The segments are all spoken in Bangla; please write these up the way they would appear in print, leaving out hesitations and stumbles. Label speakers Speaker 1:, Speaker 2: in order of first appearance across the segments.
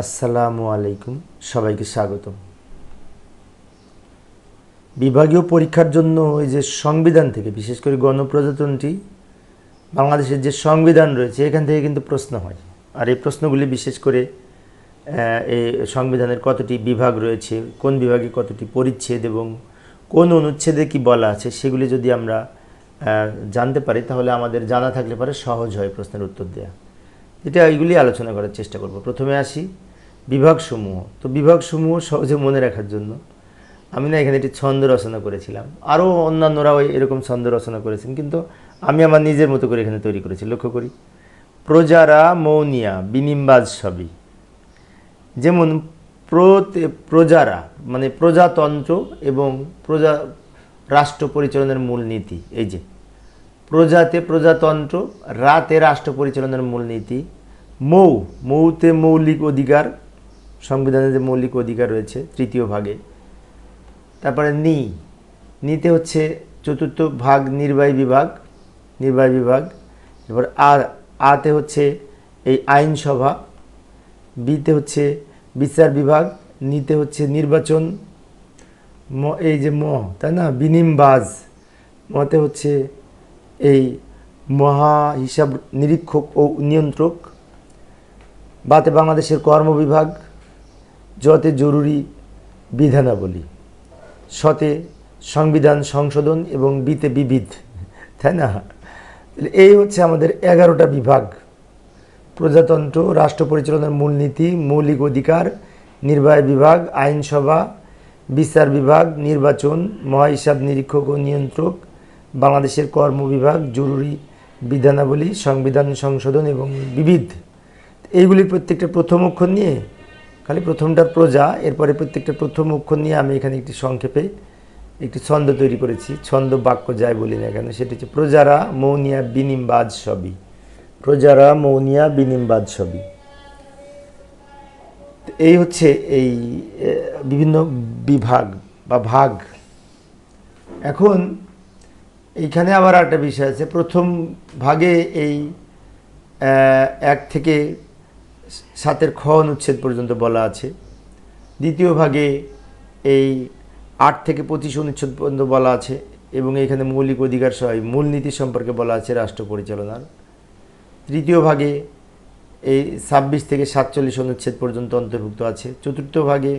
Speaker 1: আসসালামু আলাইকুম, সবাইকে স্বাগতম। বিভাগীয় পরীক্ষার জন্য এই যে সংবিধান থেকে, বিশেষ করে গণপ্রজাতন্ত্রী বাংলাদেশের যে সংবিধান রয়েছে এখান থেকে কিন্তু প্রশ্ন হয়। আর এই প্রশ্নগুলি বিশেষ করে এই সংবিধানের কতটি বিভাগ রয়েছে, কোন বিভাগে কতটি পরিচ্ছেদ এবং কোন অনুচ্ছেদে কি বলা আছে সেগুলি যদি আমরা জানতে পারি তাহলে আমাদের জানা থাকলে পরে সহজ হয় প্রশ্নের উত্তর দেওয়া। এটা এইগুলি আলোচনা করার চেষ্টা করব। প্রথমে আসি বিভাগসমূহ। তো বিভাগসমূহ সহজে মনে রাখার জন্য আমি এখানে একটি ছন্দ রচনা করেছিলাম। আরও অন্যান্যরাও এরকম ছন্দ রচনা করেছেন, কিন্তু আমি আমার নিজের মতো করে এখানে তৈরি করেছি। লক্ষ্য করি, প্রজারা মৌনিয়া বিনিমবাজ সবই। যেমন প্রজারা মানে প্রজাতন্ত্র এবং রাষ্ট্র পরিচালনার মূলনীতি। এই যে প্রজাতে প্রজাতন্ত্র, রাতে রাষ্ট্র পরিচালনার মূলনীতি। মৌতে মৌলিক অধিকার, সংবিধানে যে মৌলিক অধিকার রয়েছে তৃতীয় ভাগে। তারপরে নিতে হচ্ছে চতুর্থ ভাগ নির্বাহী বিভাগ। এবার আতে হচ্ছে এই আইনসভা, বিতে হচ্ছে বিচার বিভাগ, নিতে হচ্ছে নির্বাচন, এই যে তাই না, বিনিমবাজ, মতে হচ্ছে এই মহা হিসাব নিরীক্ষক ও নিয়ন্ত্রক, বাতে বাংলাদেশের কর্মবিভাগ, যতে জরুরি বিধানাবলী, সতে সংবিধান সংশোধন এবং বিতে বিবিধ, তাই না। এই হচ্ছে আমাদের 11টা বিভাগ: প্রজাতন্ত্র, রাষ্ট্র পরিচালনার মূলনীতি, মৌলিক অধিকার, নির্বাহী বিভাগ, আইনসভা, বিচার বিভাগ, নির্বাচন, মহাহিসাব নিরীক্ষক ও নিয়ন্ত্রক, বাংলাদেশের কর্মবিভাগ, জরুরি বিধানাবলী, সংবিধান সংশোধন এবং বিবিধ। এইগুলির প্রত্যেকটা প্রথম অক্ষর নিয়ে, খালি প্রথমটার প্রজা, এরপরে প্রত্যেকটা প্রথম অক্ষর নিয়ে আমি এখানে একটি সংক্ষেপে একটি ছন্দ তৈরি করেছি। ছন্দ বাক্য যাই বলি না কেন, সেটি হচ্ছে প্রজারা মৌনিয়া বিনিমবাজ সবই। প্রজারা মৌনিয়া বিনিমবাজ সবই। এই হচ্ছে এই বিভিন্ন বিভাগ বা ভাগ। এখন এইখানে আবার একটা বিষয় আছে। প্রথম ভাগে এই 1 থেকে 7 খ অনুচ্ছেদ পর্যন্ত বলা আছে। দ্বিতীয় ভাগে এই 8 থেকে 25 অনুচ্ছেদ পর্যন্ত বলা আছে এবং এখানে মৌলিক অধিকার সহ মূলনীতি সম্পর্কে বলা আছে রাষ্ট্র পরিচালনার। তৃতীয় ভাগে এই 26 থেকে 47 অনুচ্ছেদ পর্যন্ত অন্তর্ভুক্ত আছে। চতুর্থ ভাগে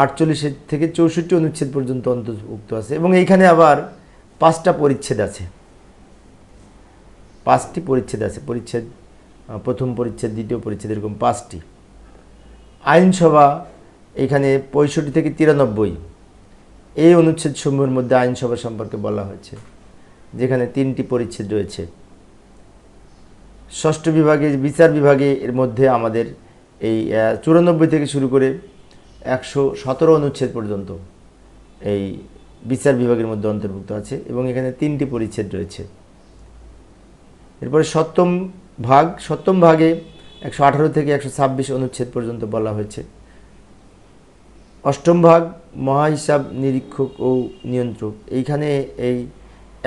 Speaker 1: 48 থেকে 64 অনুচ্ছেদ পর্যন্ত অন্তর্ভুক্ত আছে এবং এইখানে আবার 5টা পরিচ্ছেদ আছে। 5টি পরিচ্ছেদ আছে। প্রথম পরিচ্ছেদ, দ্বিতীয় পরিচ্ছেদ, এরকম 5টি। আইনসভা এখানে 65 থেকে 93 এই অনুচ্ছেদ সমূহের মধ্যে আইনসভা সম্পর্কে বলা হয়েছে, যেখানে 3টি পরিচ্ছেদ রয়েছে। ষষ্ঠ বিভাগে বিচার বিভাগে এর মধ্যে আমাদের এই 94 থেকে শুরু করে 117 অনুচ্ছেদ পর্যন্ত এই বিচার বিভাগের মধ্যে অন্তর্ভুক্ত আছে এবং এখানে 3টি পরিচ্ছেদ রয়েছে। এরপরে সপ্তম ভাগে 118 থেকে 126 অনুচ্ছেদ পর্যন্ত বলা হয়েছে। অষ্টম ভাগ মহাহিসাব নিরীক্ষক ও নিয়ন্ত্রক, এইখানে এই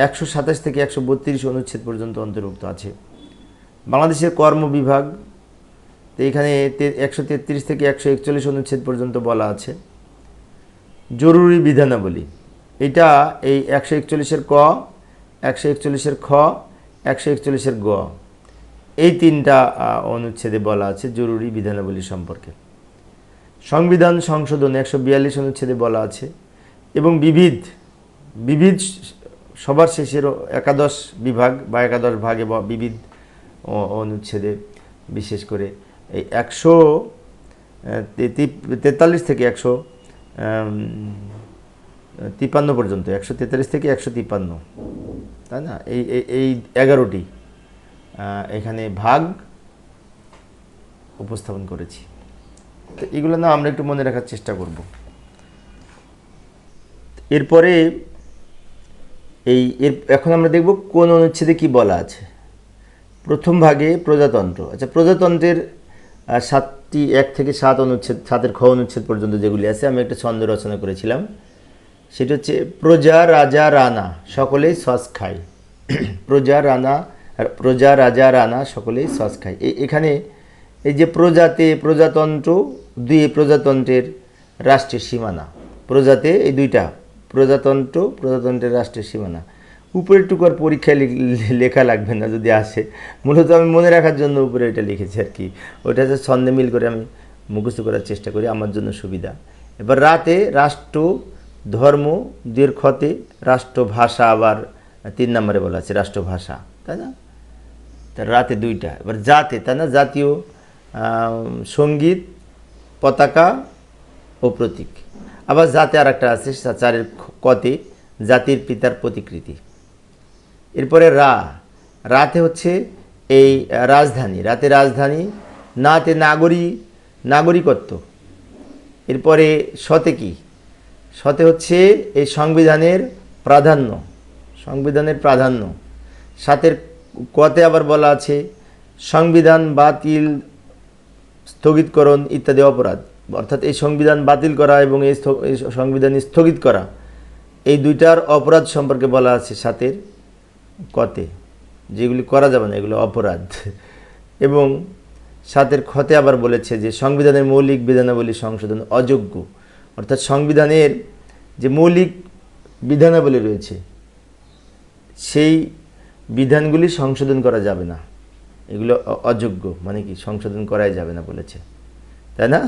Speaker 1: 127 থেকে 132 অনুচ্ছেদ পর্যন্ত অন্তর্ভুক্ত আছে। বাংলাদেশের কর্মবিভাগ, তো এইখানে 133 থেকে 141 অনুচ্ছেদ পর্যন্ত বলা আছে। জরুরি বিধানাবলী, এটা এই 141-এর ক, 141-এর খ, 141-এর গ, এই 3টা অনুচ্ছেদে বলা আছে জরুরি বিধানাবলী সম্পর্কে। সংবিধান সংশোধন 142 অনুচ্ছেদে বলা আছে এবং বিবিধ সবার শেষের 11 বিভাগ বা 11 ভাগে বা বিবিধ অনুচ্ছেদে, বিশেষ করে এই 143 থেকে 153 পর্যন্ত, 143 থেকে 153, তাই না, এই 11টি এখানে ভাগ উপস্থাপন করেছি। তো এগুলো না আমরা একটু মনে রাখার চেষ্টা করব। এরপরে এখন আমরা দেখব কোন অনুচ্ছেদে কি বলা আছে। প্রথম ভাগে প্রজাতন্ত্র। আচ্ছা, প্রজাতন্ত্রের 7টি 1 থেকে 7 অনুচ্ছেদ, 7-এর খ অনুচ্ছেদ পর্যন্ত যেগুলি আছে, আমি একটা ছন্দ রচনা করেছিলাম। সেটা হচ্ছে প্রজা রাজা রানা সকলেই সস খায়। প্রজা রাজা রানা সকলেই সস খায়। এখানে এই যে প্রজাতে প্রজাতন্ত্র, দুই প্রজাতন্ত্রের রাষ্ট্রের সীমানা, প্রজাতে এই দুইটা প্রজাতন্ত্র, প্রজাতন্ত্রের রাষ্ট্রের সীমানা। উপরের টুকুর পরীক্ষায় লেখা লাগবে না যদি আসে, মূলত আমি মনে রাখার জন্য উপরে এটা লিখেছি আর কি। ওইটা হচ্ছে ছন্দে মিল করে আমি মুখস্থ করার চেষ্টা করি, আমার জন্য সুবিধা। এবার রাতে রাষ্ট্র ধর্ম, দুয়ের খতে রাষ্ট্রভাষা, আবার 3 নম্বরে বলা আছে রাষ্ট্রভাষা, তাই না? তার রাতে দুইটা। এবার জাতে, তাই না, জাতীয় সঙ্গীত, পতাকা ও প্রতীক। আবার জাতে আর একটা আছে 4-এর কতে জাতির পিতার প্রতিকৃতি। এরপরে রাতে হচ্ছে এই রাজধানী, রাতে রাজধানী। নাতে নাগরিকত্ব। এরপরে শতে কি, শতে হচ্ছে এই সংবিধানের প্রাধান্য, সংবিধানের প্রাধান্য। সাতের কতে আবার বলা আছে সংবিধান বাতিল, স্থগিতকরণ ইত্যাদি অপরাধ, অর্থাৎ এই সংবিধান বাতিল করা এবং এই সংবিধান স্থগিত করা, এই দুইটার অপরাধ সম্পর্কে বলা আছে সাতের কতে, যেগুলি করা যাবে না এগুলো অপরাধ। এবং সাতের খতে আবার বলেছে যে সংবিধানের মৌলিক বিধানাবলী সংশোধন অযোগ্য, অর্থাৎ সংবিধানের যে মৌলিক বিধানাবলী রয়েছে সেই বিধানগুলি সংশোধন করা যাবে না, এগুলো অযোগ্য, মানে কি সংশোধন করাই যাবে না বলেছে, তাই না?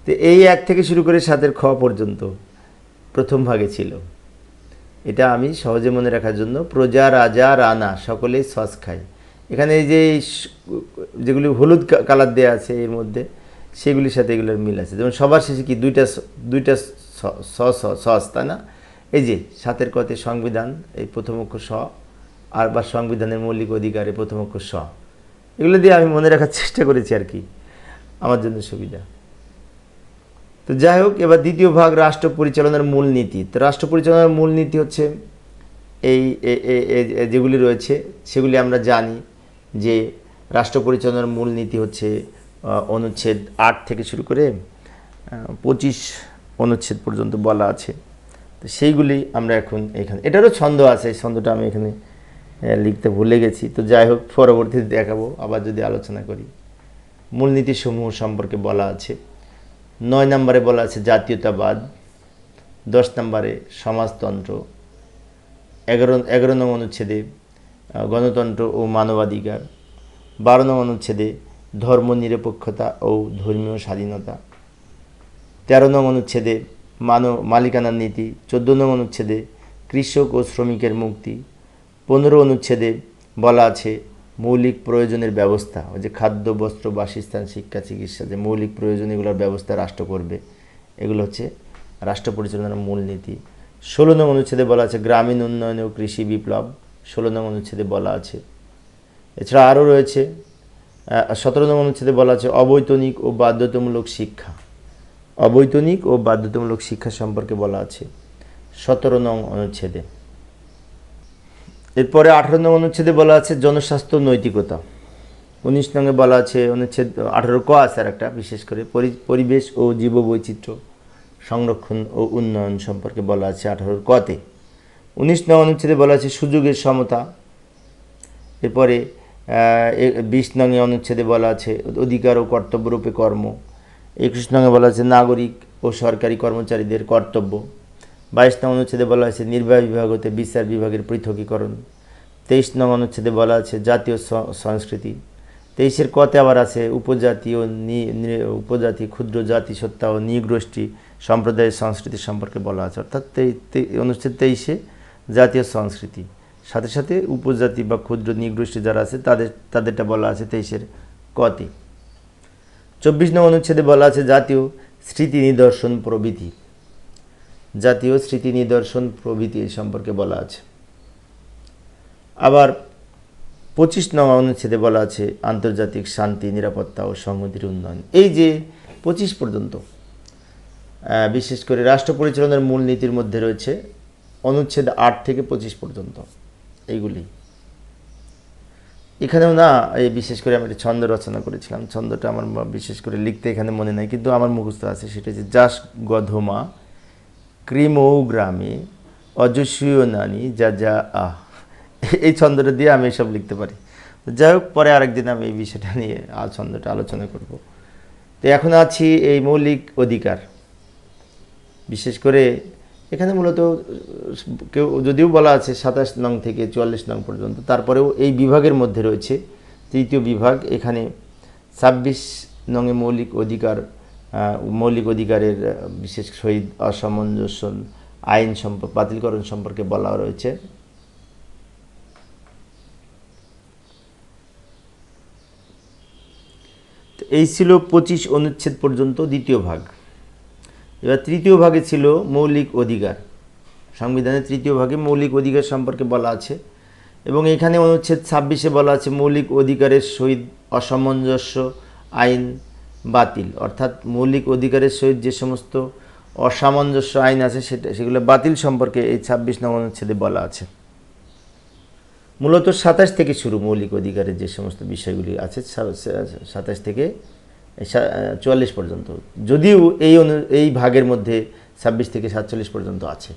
Speaker 1: তো এই 1 থেকে শুরু করে 7-এর খ পর্যন্ত প্রথম ভাগে ছিল। এটা আমি সহজে মনে রাখার জন্য প্রজা, রাজা, রানা সকলেই সস খায়। এখানে এই যে যেগুলি হলুদ কালার দেওয়া আছে এর মধ্যে, সেগুলির সাথে এগুলোর মিল আছে। যেমন সবার শেষে কি দুইটা সস, তাই না? এই যে 7-এর কতে সংবিধান, এই প্রথম অক্ষর স, আর বা সংবিধানের মৌলিক অধিকারে প্রথম অক্ষর স, এগুলো দিয়ে আমি মনে রাখার চেষ্টা করেছি আর কি, আমার জন্য সুবিধা। তো যাই হোক, এবার দ্বিতীয় ভাগ রাষ্ট্র পরিচালনার মূলনীতি। তো রাষ্ট্র পরিচালনার মূলনীতি হচ্ছে এই যেগুলি রয়েছে সেগুলি আমরা জানি যে রাষ্ট্র পরিচালনার মূলনীতি হচ্ছে অনুচ্ছেদ 8 থেকে শুরু করে 25 অনুচ্ছেদ পর্যন্ত বলা আছে। তো সেইগুলি আমরা এখন এখানে, এটারও ছন্দ আছে, এই ছন্দটা আমি এখানে লিখতে ভুলে গেছি। তো যাই হোক, পরবর্তীতে দেখাবো আবার যদি আলোচনা করি। মূলনীতি সমূহ সম্পর্কে বলা আছে। 9 নম্বরে বলা আছে জাতীয়তাবাদ, 10 নম্বরে সমাজতন্ত্র, 11 নং অনুচ্ছেদে গণতন্ত্র ও মানবাধিকার, 12 নং অনুচ্ছেদে ধর্মনিরপেক্ষতা ও ধর্মীয় স্বাধীনতা, 13 নং অনুচ্ছেদে মালিকানার নীতি, 14 নং অনুচ্ছেদে কৃষক ও শ্রমিকের মুক্তি, 15 অনুচ্ছেদে বলা আছে মৌলিক প্রয়োজনের ব্যবস্থা, ওই যে খাদ্য, বস্ত্র, বাসস্থান, শিক্ষা, চিকিৎসা, যে মৌলিক প্রয়োজন এগুলোর ব্যবস্থা রাষ্ট্র করবে, এগুলো হচ্ছে রাষ্ট্র পরিচালনার মূলনীতি। 16 নং অনুচ্ছেদে বলা আছে গ্রামীণ উন্নয়ন ও কৃষি বিপ্লব, 16 নং অনুচ্ছেদে বলা আছে। এছাড়া আরও রয়েছে 17 নং অনুচ্ছেদে বলা আছে অবৈতনিক ও বাধ্যতামূলক শিক্ষা, অবৈতনিক ও বাধ্যতামূলক শিক্ষা সম্পর্কে বলা আছে 17 নং অনুচ্ছেদে। এরপরে 18 নং অনুচ্ছেদে বলা আছে জনস্বাস্থ্য নৈতিকতা। 19 নংয়ে বলা আছে অনুচ্ছেদ 18 ক আছে আর একটা, বিশেষ করে পরিবেশ ও জীববৈচিত্র্য সংরক্ষণ ও উন্নয়ন সম্পর্কে বলা আছে 18 কতে। 19 নং অনুচ্ছেদে বলা আছে সুযোগের সমতা। এরপরে 20 নং অনুচ্ছেদে বলা আছে অধিকার ও কর্তব্যরূপে কর্ম। 21 নংয়ে বলা আছে নাগরিক ও সরকারি কর্মচারীদের কর্তব্য। 22 নং অনুচ্ছেদে বলা আছে নির্বাহী বিভাগ হতে বিচার বিভাগের পৃথকীকরণ। 23 নং অনুচ্ছেদে বলা আছে জাতীয় সংস্কৃতি। 23-এর কতে আবার আছে উপজাতি ও উপজাতি, ক্ষুদ্র জাতি সত্তা ও নৃগোষ্ঠী সম্প্রদায়ের সংস্কৃতি সম্পর্কে বলা আছে। অর্থাৎ অনুচ্ছেদ 23-এ জাতীয় সংস্কৃতি, সাথে সাথে উপজাতি বা ক্ষুদ্র নৃগোষ্ঠী যারা আছে তাদেরটা বলা আছে 23-এর কতে। 24 নং অনুচ্ছেদে বলা আছে জাতীয় স্মৃতি নিদর্শন প্রভৃতি, জাতীয় স্মৃতি নিদর্শন প্রভৃতি এই সম্পর্কে বলা আছে। আবার 25 নং অনুচ্ছেদে বলা আছে আন্তর্জাতিক শান্তি, নিরাপত্তা ও সংহতির উন্নয়ন। এই যে 25 পর্যন্ত বিশেষ করে রাষ্ট্র পরিচালনার মূলনীতির মধ্যে রয়েছে অনুচ্ছেদ 8 থেকে 25 পর্যন্ত এইগুলি। এখানেও না এই বিশেষ করে আমি একটা ছন্দ রচনা করেছিলাম, ছন্দটা আমার বিশেষ করে লিখতে এখানে মনে নাই, কিন্তু আমার মুখস্থ আছে। সেটা হচ্ছে যাস গধমা ক্রিমৌ গ্রামে অজস্বীয় নানি যা যা আহ, এই ছন্দটা দিয়ে আমি এসব লিখতে পারি। যাই হোক, পরে আরেকদিন আমি এই বিষয়টা নিয়ে ছন্দটা আলোচনা করব। তো এখন আছি এই মৌলিক অধিকার। বিশেষ করে এখানে মূলত কেউ যদিও বলা আছে 27 নং থেকে 44 নং পর্যন্ত, তারপরেও এই বিভাগের মধ্যে রয়েছে তৃতীয় বিভাগ। এখানে 26 নংয়ে মৌলিক অধিকারের বিশেষ সহিত অসামঞ্জস্য আইন বাতিলকরণ সম্পর্কে বলা রয়েছে। এই ছিল 25 অনুচ্ছেদ পর্যন্ত দ্বিতীয় ভাগ। এবার তৃতীয় ভাগে ছিল মৌলিক অধিকার। সংবিধানের তৃতীয় ভাগে মৌলিক অধিকার সম্পর্কে বলা আছে, এবং এখানে অনুচ্ছেদ 26-এ বলা আছে মৌলিক অধিকারের সহিত অসামঞ্জস্য আইন বাতিল, অর্থাৎ মৌলিক অধিকারের সহিত যে সমস্ত অসামঞ্জস্য আইন আছে সেগুলো বাতিল সম্পর্কে এই 26 নং অনুচ্ছেদে বলা আছে। মূলত 27 থেকে শুরু মৌলিক অধিকারের যে সমস্ত বিষয়গুলি আছে, 27 থেকে 44 পর্যন্ত, যদিও এই ভাগের মধ্যে 26 থেকে 47 পর্যন্ত আছে।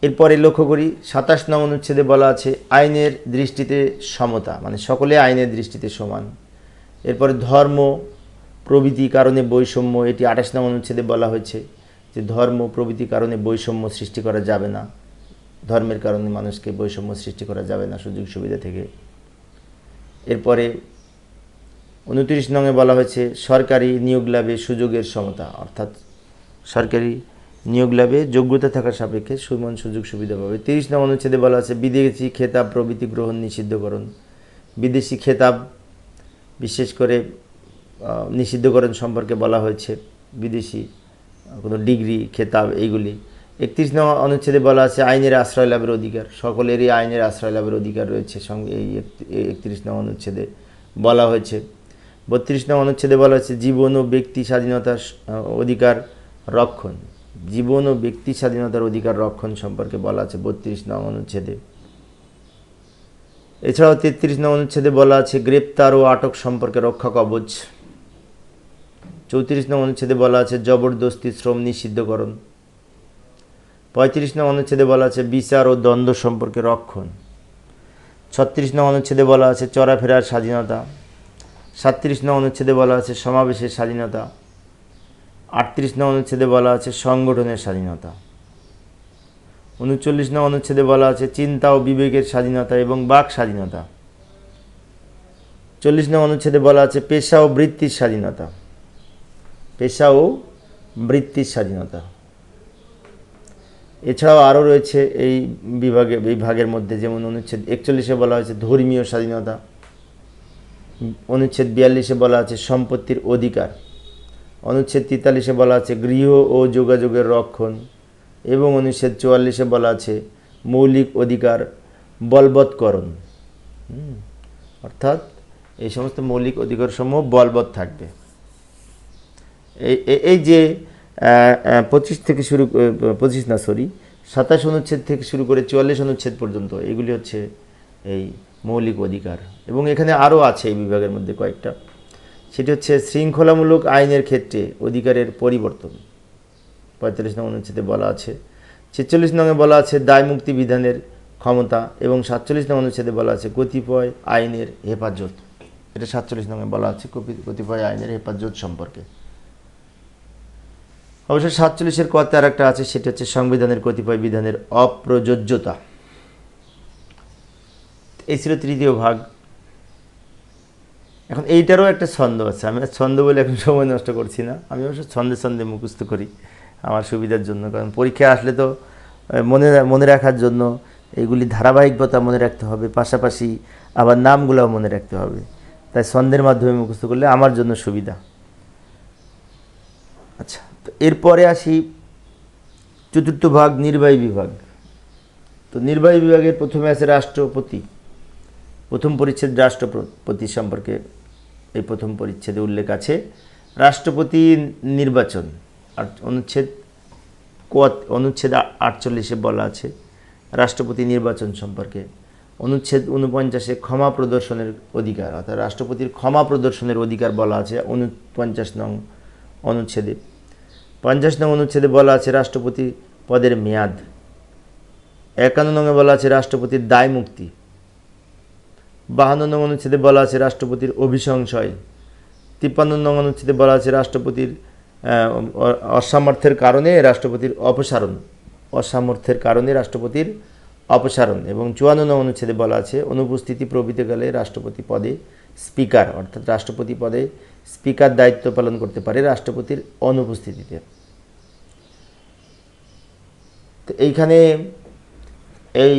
Speaker 1: এরপরে লক্ষ্য করি 27 নং অনুচ্ছেদে বলা আছে আইনের দৃষ্টিতে সমতা, মানে সকলে আইনের দৃষ্টিতে সমান। এরপরে ধর্ম প্রভৃতি কারণে বৈষম্য, এটি 28 নং অনুচ্ছেদে বলা হয়েছে যে ধর্ম প্রভৃতি কারণে বৈষম্য সৃষ্টি করা যাবে না, ধর্মের কারণে মানুষকে বৈষম্য সৃষ্টি করা যাবে না সুযোগ সুবিধা থেকে। এরপরে 29 নংয়ে বলা হয়েছে সরকারি নিয়োগ লাভে সুযোগের সমতা, অর্থাৎ সরকারি নিয়োগ লাভে যোগ্যতা থাকার সাপেক্ষে সমান সুযোগ সুবিধা পাবে। 30 নং অনুচ্ছেদে বলা আছে বিদেশি খেতাব প্রভৃতি গ্রহণ নিষিদ্ধকরণ, বিদেশি খেতাব বিশেষ করে নিষিদ্ধকরণ সম্পর্কে বলা হয়েছে, বিদেশি কোনো ডিগ্রি খেতাব এইগুলি। 31 নং অনুচ্ছেদে বলা আছে আইনের আশ্রয় লাভের অধিকার, সকলেরই আইনের আশ্রয় লাভের অধিকার রয়েছে সঙ্গে এই 31 নং অনুচ্ছেদে বলা হয়েছে। 32 নং অনুচ্ছেদে বলা হয়েছে জীবন ও ব্যক্তি স্বাধীনতার অধিকার রক্ষণ, জীবন ও ব্যক্তি স্বাধীনতার অধিকার রক্ষণ সম্পর্কে বলা আছে 32 নং অনুচ্ছেদে। এছাড়াও 33 নং অনুচ্ছেদে বলা আছে গ্রেপ্তার ও আটক সম্পর্কে রক্ষা কবচ। 34 নং অনুচ্ছেদে বলা আছে জবরদস্তি শ্রম নিষিদ্ধকরণ। 35 নং অনুচ্ছেদে বলা আছে বিচার ও দ্বন্দ্ব সম্পর্কে রক্ষণ। 36 নং অনুচ্ছেদে বলা আছে চলাফেরার স্বাধীনতা। 37 নং অনুচ্ছেদে বলা আছে সমাবেশের স্বাধীনতা। 38 নং অনুচ্ছেদে বলা আছে সংগঠনের স্বাধীনতা। 39 নং অনুচ্ছেদে বলা আছে চিন্তা ও বিবেকের স্বাধীনতা এবং বাক স্বাধীনতা। 40 নং অনুচ্ছেদে বলা আছে পেশা ও বৃত্তির স্বাধীনতা, পেশা ও বৃত্তির স্বাধীনতা। এছাড়াও আরও রয়েছে এই ভাগের মধ্যে, যেমন অনুচ্ছেদ 41-এ বলা হয়েছে ধর্মীয় স্বাধীনতা, অনুচ্ছেদ 42-এ বলা আছে সম্পত্তির অধিকার, অনুচ্ছেদ 43-এ বলা আছে গৃহ ও যোগাযোগের রক্ষণ, এবং অনুচ্ছেদ 44-এ বলা আছে মৌলিক অধিকার বলবৎকরণ, অর্থাৎ এই সমস্ত মৌলিক অধিকারসমূহ বলবৎ থাকবে। এই যে 27 অনুচ্ছেদ থেকে শুরু করে 44 অনুচ্ছেদ পর্যন্ত এগুলি হচ্ছে এই মৌলিক অধিকার। এবং এখানে আরও আছে এই বিভাগের মধ্যে কয়েকটা, সেটি হচ্ছে শৃঙ্খলামূলক আইনের ক্ষেত্রে অধিকারের পরিবর্তন, 45 নং অনুচ্ছেদে বলা আছে। 46 নংয়ে বলা আছে দায় মুক্তি বিধানের ক্ষমতা, এবং 47 নং অনুচ্ছেদে বলা আছে কতিপয় আইনের হেফাজত, এটা 47 নংয়ে বলা আছে কতিপয় আইনের হেফাজত সম্পর্কে। অবশ্য 47-এর কতে আর একটা আছে, সেটা হচ্ছে সংবিধানের কতিপয় বিধানের অপ্রযোজ্যতা। এই ছিল তৃতীয় ভাগ। এখন এইটারও একটা ছন্দ আছে, আমি ছন্দ বলে এখন সময় নষ্ট করছি না, আমি অবশ্য ছন্দে মুখস্থ করি আমার সুবিধার জন্য, কারণ পরীক্ষা আসলে তো মনে রাখার জন্য এইগুলি ধারাবাহিকতা মনে রাখতে হবে, পাশাপাশি আবার নামগুলোও মনে রাখতে হবে, তাই ছন্দের মাধ্যমে মুখস্থ করলে আমার জন্য সুবিধা। আচ্ছা, তো এরপরে আসি চতুর্থ ভাগ নির্বাহী বিভাগ। তো নির্বাহী বিভাগের প্রথমে আছে রাষ্ট্রপতি, প্রথম পরিচ্ছেদ রাষ্ট্রপতি সম্পর্কে এই প্রথম পরিচ্ছেদে উল্লেখ আছে। রাষ্ট্রপতি নির্বাচন অনুচ্ছেদ 48-এ বলা আছে রাষ্ট্রপতি নির্বাচন সম্পর্কে। অনুচ্ছেদ 49-এ ক্ষমা প্রদর্শনের অধিকার, অর্থাৎ রাষ্ট্রপতির ক্ষমা প্রদর্শনের অধিকার বলা আছে 49 নং অনুচ্ছেদে। 50 নং অনুচ্ছেদে বলা আছে রাষ্ট্রপতি পদের মেয়াদ। 51 নংয়ে বলা আছে রাষ্ট্রপতির দায় মুক্তি। 52 নং অনুচ্ছেদে বলা আছে রাষ্ট্রপতির অভিসংশয়। 53 নং অনুচ্ছেদে বলা আছে রাষ্ট্রপতির অসামর্থ্যের কারণে রাষ্ট্রপতির অপসারণ, অসামর্থ্যের কারণে রাষ্ট্রপতির অপসারণ। এবং 54 নং অনুচ্ছেদে বলা আছে অনুপস্থিতি প্রভৃতিকালে রাষ্ট্রপতি পদে স্পিকার, অর্থাৎ রাষ্ট্রপতি পদে স্পিকার দায়িত্ব পালন করতে পারে রাষ্ট্রপতির অনুপস্থিতিতে। তো এইখানে এই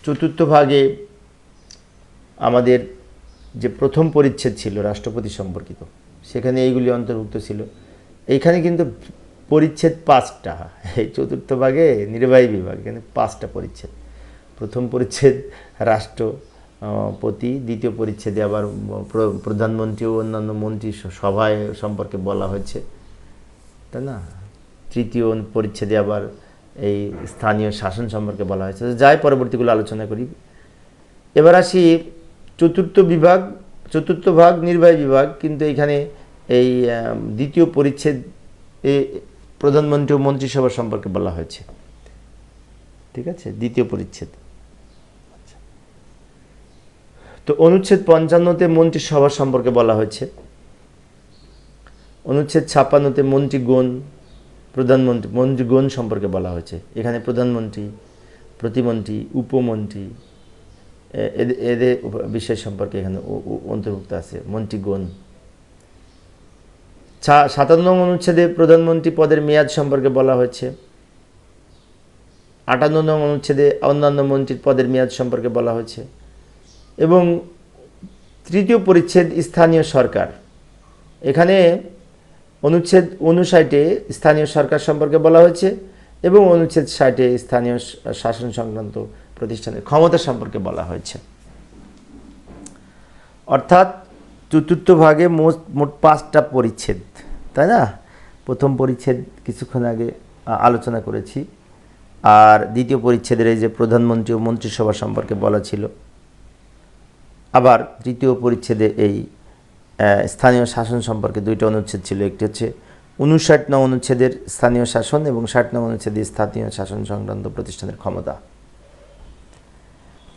Speaker 1: চতুর্থ ভাগে আমাদের যে প্রথম পরিচ্ছেদ ছিল রাষ্ট্রপতি সম্পর্কিত, সেখানে এইগুলি অন্তর্ভুক্ত ছিল। এইখানে কিন্তু পরিচ্ছেদ 5টা, এই চতুর্থ ভাগে নির্বাহী বিভাগ, এখানে 5টা পরিচ্ছেদ। প্রথম পরিচ্ছেদ রাষ্ট্রপতি, দ্বিতীয় পরিচ্ছেদে আবার প্রধানমন্ত্রী ও অন্যান্য মন্ত্রী সভায় সম্পর্কে বলা হয়েছে, তাই না? তৃতীয় পরিচ্ছেদে আবার এই স্থানীয় শাসন সম্পর্কে বলা হয়েছে। যাই পরবর্তীগুলো আলোচনা করি। এবার আসি চতুর্থ ভাগ নির্বাহী বিভাগ। কিন্তু এখানে এই দ্বিতীয় পরিচ্ছেদ প্রধানমন্ত্রী ও মন্ত্রিসভা সম্পর্কে বলা হয়েছে, ঠিক আছে, দ্বিতীয় পরিচ্ছেদ। তো অনুচ্ছেদ 55-তে মন্ত্রিসভা সম্পর্কে বলা হয়েছে। অনুচ্ছেদ 56-তে মন্ত্রীগণ, প্রধানমন্ত্রী, মন্ত্রীগণ সম্পর্কে বলা হয়েছে। এখানে প্রধানমন্ত্রী, প্রতিমন্ত্রী, উপমন্ত্রী এদের বিষয় সম্পর্কে এখানে অন্তর্ভুক্ত আছে, মন্ত্রীগণ। 57 নং অনুচ্ছেদে প্রধানমন্ত্রী পদের মেয়াদ সম্পর্কে বলা হয়েছে। 58 নং অনুচ্ছেদে অন্যান্য মন্ত্রীর পদের মেয়াদ সম্পর্কে বলা হয়েছে। এবং তৃতীয় পরিচ্ছেদ স্থানীয় সরকার, এখানে অনুচ্ছেদ 59-এ স্থানীয় সরকার সম্পর্কে বলা হয়েছে এবং অনুচ্ছেদ 60-এ স্থানীয় শাসন সংক্রান্ত প্রতিষ্ঠানের ক্ষমতা সম্পর্কে বলা হয়েছে। অর্থাৎ চতুর্থ ভাগে মোট 5টা পরিচ্ছেদ, তাই না? প্রথম পরিচ্ছেদ কিছুক্ষণ আগে আলোচনা করেছি, আর দ্বিতীয় পরিচ্ছেদের এই যে প্রধানমন্ত্রী ও মন্ত্রিসভা সম্পর্কে বলা ছিল। আবার তৃতীয় পরিচ্ছেদে এই স্থানীয় শাসন সম্পর্কে 2টা অনুচ্ছেদ ছিল। একটি হচ্ছে 59 নং অনুচ্ছেদের স্থানীয় শাসন এবং 60 নং অনুচ্ছেদের স্থানীয় শাসন সংক্রান্ত প্রতিষ্ঠানের ক্ষমতা।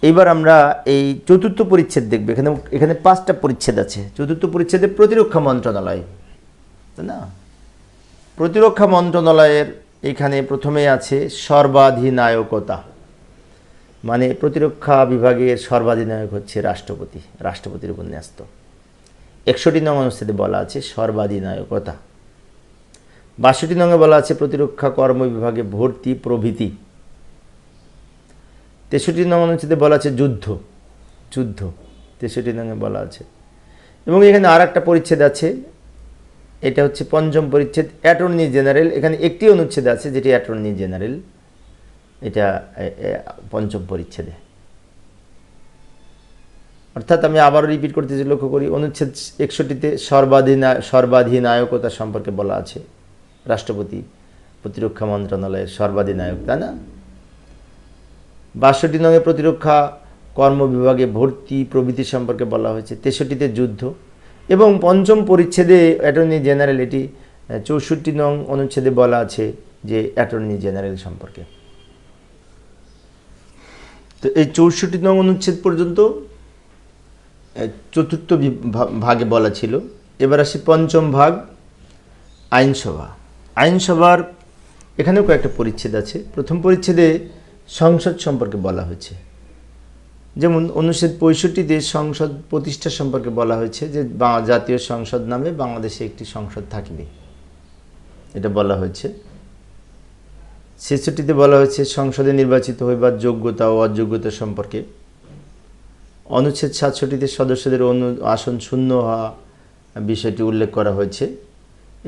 Speaker 1: এইবার আমরা এই চতুর্থ পরিচ্ছেদ দেখব। এখানে 5টা পরিচ্ছেদ আছে। চতুর্থ পরিচ্ছেদে প্রতিরক্ষা মন্ত্রণালয়, তাই না? প্রতিরক্ষা মন্ত্রণালয়ের এখানে প্রথমে আছে সর্বাধিনায়কতা, মানে প্রতিরক্ষা বিভাগের সর্বাধিনায়ক হচ্ছে রাষ্ট্রপতি, রাষ্ট্রপতির উপর ন্যস্ত। 61 নং অনুচ্ছেদে বলা আছে সর্বাধিনায়কতা। 62 নঙে বলা আছে প্রতিরক্ষা কর্ম বিভাগে ভর্তি প্রভৃতি। 63 নং অনুচ্ছেদে বলা আছে যুদ্ধ, 63 নঙে বলা আছে। এবং এখানে আর একটা পরিচ্ছেদ আছে, এটা হচ্ছে 5ম পরিচ্ছেদ, অ্যাটর্নি জেনারেল। এখানে একটি অনুচ্ছেদ আছে যেটি অ্যাটর্নি জেনারেল, এটা 5ম পরিচ্ছেদে। অর্থাৎ আমি আবারও রিপিট করতেছি, লক্ষ্য করি। অনুচ্ছেদ 61-তে সর্বাধিনায়কতা সম্পর্কে বলা আছে, রাষ্ট্রপতি প্রতিরক্ষা মন্ত্রণালয়ের সর্বাধিনায়ক, তাই না? 62 নঙে প্রতিরক্ষা কর্ম বিভাগে ভর্তি প্রভৃতি সম্পর্কে বলা হয়েছে। 63-তে যুদ্ধ। এবং 5ম পরিচ্ছেদে অ্যাটর্নি জেনারেল, এটি 64 নং অনুচ্ছেদে বলা আছে যে অ্যাটর্নি জেনারেল সম্পর্কে। তো এই 64 নং অনুচ্ছেদ পর্যন্ত চতুর্থ ভাগে বলা ছিল। এবার আসি 5ম ভাগ, আইনসভা। আইনসভার এখানেও কয়েকটা পরিচ্ছেদ আছে। প্রথম পরিচ্ছেদে সংসদ সম্পর্কে বলা হয়েছে। যেমন অনুচ্ছেদ 65-তে সংসদ প্রতিষ্ঠা সম্পর্কে বলা হয়েছে যে জাতীয় সংসদ নামে বাংলাদেশে একটি সংসদ থাকবে, এটা বলা হয়েছে। 66-তে বলা হয়েছে সংসদে নির্বাচিত হইবার যোগ্যতা ও অযোগ্যতা সম্পর্কে। অনুচ্ছেদ 67-তে সদস্যদের আসন শূন্য হওয়া বিষয়টি উল্লেখ করা হয়েছে।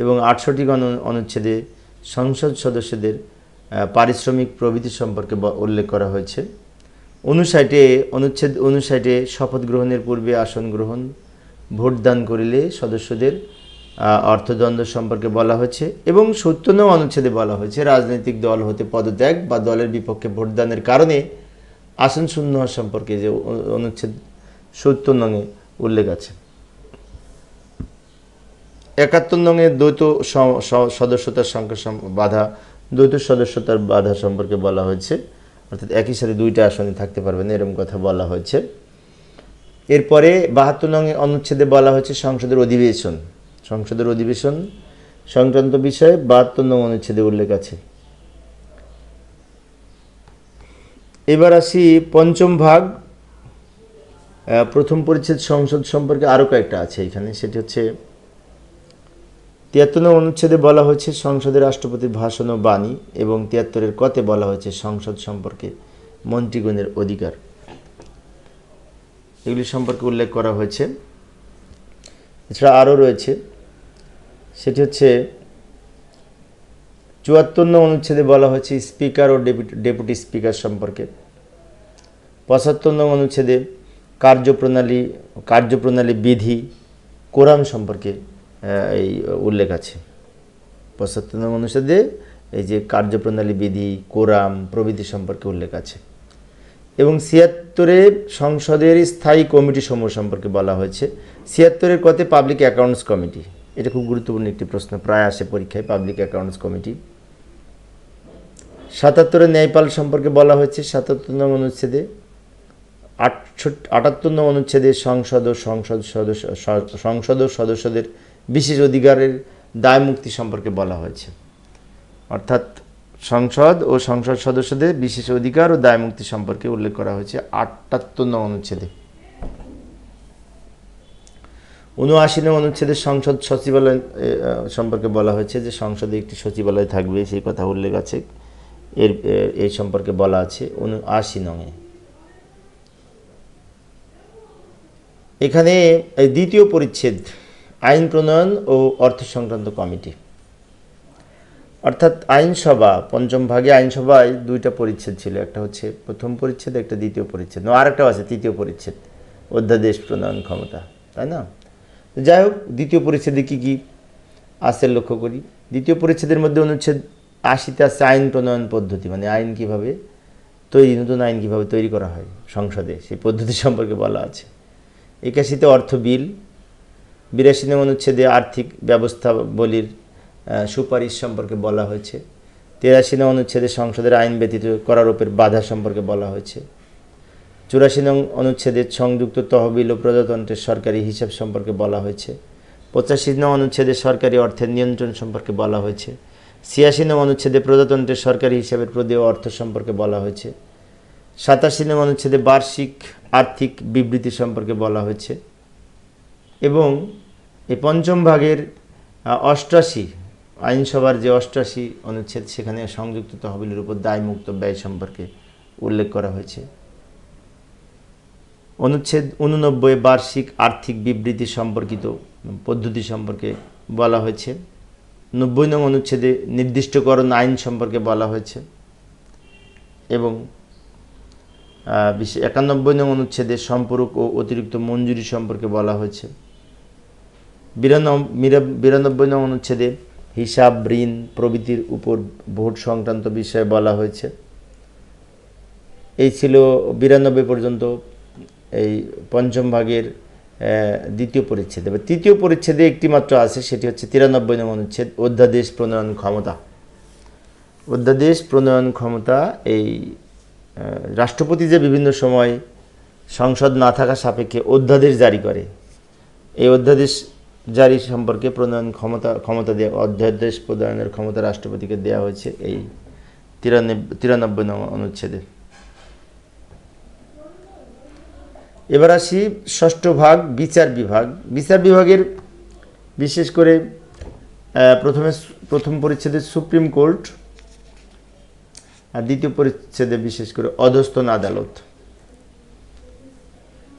Speaker 1: এবং 68 অনুচ্ছেদে সংসদ সদস্যদের পারিশ্রমিক প্রভৃতি সম্পর্কে উল্লেখ করা হয়েছে। 59-এ শপথ গ্রহণের পূর্বে আসন গ্রহণ, ভোটদান করিলে সদস্যদের অর্থদণ্ড সম্পর্কে বলা হয়েছে। এবং 70 নং অনুচ্ছেদে বলা হয়েছে রাজনৈতিক দল হতে পদত্যাগ বা দলের বিপক্ষে ভোটদানের কারণে আসন শূন্য হওয়া সম্পর্কে যে অনুচ্ছেদ 70 নঙে উল্লেখ আছে। 71 নঙে দ্বৈত সদস্যতার সংখ্যা বাধা, দ্বৈত সদস্যতার বাধা সম্পর্কে বলা হয়েছে, অর্থাৎ একই সাথে 2টা আসনে থাকতে পারবেন এরকম কথা বলা হয়েছে। এরপরে 72 নং অনুচ্ছেদে বলা হয়েছে সংসদের অধিবেশন সংক্রান্ত বিষয়ে 72 নং অনুচ্ছেদে উল্লেখ আছে। এবার আসি পঞ্চম ভাগ, প্রথম পরিচ্ছেদ সংসদ সম্পর্কে আরও কয়েকটা আছে এখানে। সেটি হচ্ছে 73 নং অনুচ্ছেদে বলা হয়েছে সংসদের রাষ্ট্রপতির ভাষণ ও বাণী, এবং 73-এর কতে বলা হয়েছে সংসদ সম্পর্কে মন্ত্রীগণের অধিকার, এগুলি সম্পর্কে উল্লেখ করা হয়েছে। এছাড়া আরও রয়েছে, সেটি হচ্ছে 74 নং অনুচ্ছেদে বলা হয়েছে স্পিকার ও ডেপুটি স্পিকার সম্পর্কে। 75 নং অনুচ্ছেদে কার্যপ্রণালী বিধি কোরাম সম্পর্কে এই উল্লেখ আছে। 75 নং অনুচ্ছেদে এই যে কার্যপ্রণালী বিধি, কোরাম প্রভৃতি সম্পর্কে উল্লেখ আছে। এবং 76-এ সংসদের স্থায়ী কমিটি সমূহ সম্পর্কে বলা হয়েছে। 76-এর কতে পাবলিক অ্যাকাউন্টস কমিটি, এটা খুব গুরুত্বপূর্ণ একটি প্রশ্ন, প্রায় আসে পরীক্ষায়, পাবলিক অ্যাকাউন্টস কমিটি। 77-এ ন্যায়পাল সম্পর্কে বলা হয়েছে 77 নং অনুচ্ছেদে। 78 নং অনুচ্ছেদে সংসদ ও সদস্যদের বিশেষ অধিকারের দায় মুক্তি সম্পর্কে বলা হয়েছে। অর্থাৎ সংসদ ও সংসদ সদস্যদের বিশেষ অধিকার ও দায় মুক্তি সম্পর্কে উল্লেখ করা হয়েছে 78 নং অনুচ্ছেদে। 79 নং অনুচ্ছেদে সংসদ সচিবালয় সম্পর্কে বলা হয়েছে যে সংসদে একটি সচিবালয় থাকবে, সেই কথা উল্লেখ আছে, এই সম্পর্কে বলা আছে 79 নংয়ে। এখানে এই দ্বিতীয় পরিচ্ছেদ আইন প্রণয়ন ও অর্থ সংক্রান্ত কমিটি, অর্থাৎ আইনসভা, পঞ্চম ভাগে আইনসভায় দুইটা পরিচ্ছেদ ছিল, একটা হচ্ছে প্রথম পরিচ্ছেদ, একটা দ্বিতীয় পরিচ্ছেদ, আরেকটাও আছে তৃতীয় পরিচ্ছেদ, অধ্যাদেশ প্রণয়ন ক্ষমতা, তাই না? যাই হোক, দ্বিতীয় পরিচ্ছেদে কী কী আছে লক্ষ্য করি। দ্বিতীয় পরিচ্ছেদের মধ্যে অনুচ্ছেদ 80-তে আছে আইন প্রণয়ন পদ্ধতি, মানে আইন কীভাবে নতুন আইন কীভাবে তৈরি করা হয় সংসদে, সেই পদ্ধতি সম্পর্কে বলা আছে। 81-তে অর্থ বিল। 82 নং অনুচ্ছেদে আর্থিক ব্যবস্থাবলীর সুপারিশ সম্পর্কে বলা হয়েছে। 83 নং অনুচ্ছেদে সংসদের আইন ব্যতীত করারোপের বাধা সম্পর্কে বলা হয়েছে। 84 নং অনুচ্ছেদে সংযুক্ত তহবিল ও প্রজাতন্ত্রের সরকারি হিসাব সম্পর্কে বলা হয়েছে। 85 নং অনুচ্ছেদে সরকারি অর্থের নিয়ন্ত্রণ সম্পর্কে বলা হয়েছে। 86 নং অনুচ্ছেদে প্রজাতন্ত্রের সরকারি হিসাবের প্রদেয় অর্থ সম্পর্কে বলা হয়েছে। 87 নং অনুচ্ছেদে বার্ষিক আর্থিক বিবৃতি সম্পর্কে বলা হয়েছে। এবং এই পঞ্চম ভাগের 88 আইনসভার যে 88 অনুচ্ছেদ, সেখানে সংযুক্ত তহবিলের উপর দায়মুক্ত ব্যয় সম্পর্কে উল্লেখ করা হয়েছে। অনুচ্ছেদ 89 বার্ষিক আর্থিক বিবৃতি সম্পর্কিত পদ্ধতি সম্পর্কে বলা হয়েছে। 90 নং অনুচ্ছেদে নির্দিষ্টকরণ আইন সম্পর্কে বলা হয়েছে। এবং 91 নং অনুচ্ছেদে সম্পূরক ও অতিরিক্ত মঞ্জুরি সম্পর্কে বলা হয়েছে। 92 নং অনুচ্ছেদে হিসাব, ঋণ প্রভৃতির উপর ভোট সংক্রান্ত বিষয়ে বলা হয়েছে। এই ছিল 92 পর্যন্ত এই পঞ্চম ভাগের দ্বিতীয় পরিচ্ছেদ। এবার তৃতীয় পরিচ্ছেদে একটি মাত্র আছে, সেটি হচ্ছে 93 নং অনুচ্ছেদ অধ্যাদেশ প্রণয়ন ক্ষমতা। অধ্যাদেশ প্রণয়ন ক্ষমতা, এই রাষ্ট্রপতি যে বিভিন্ন সময় সংসদ না থাকা সাপেক্ষে অধ্যাদেশ জারি করে, এই অধ্যাদেশ জারি সম্পর্কে প্রণয়ন ক্ষমতা দেওয়া, অধ্যাদেশ প্রণয়নের ক্ষমতা রাষ্ট্রপতিকে দেওয়া হয়েছে এই 93 নং অনুচ্ছেদে। এবার আসি ষষ্ঠ ভাগ, বিচার বিভাগ। বিচার বিভাগের বিশেষ করে প্রথম পরিচ্ছেদে সুপ্রিম কোর্ট, আর দ্বিতীয় পরিচ্ছেদে বিশেষ করে অধস্তন আদালত।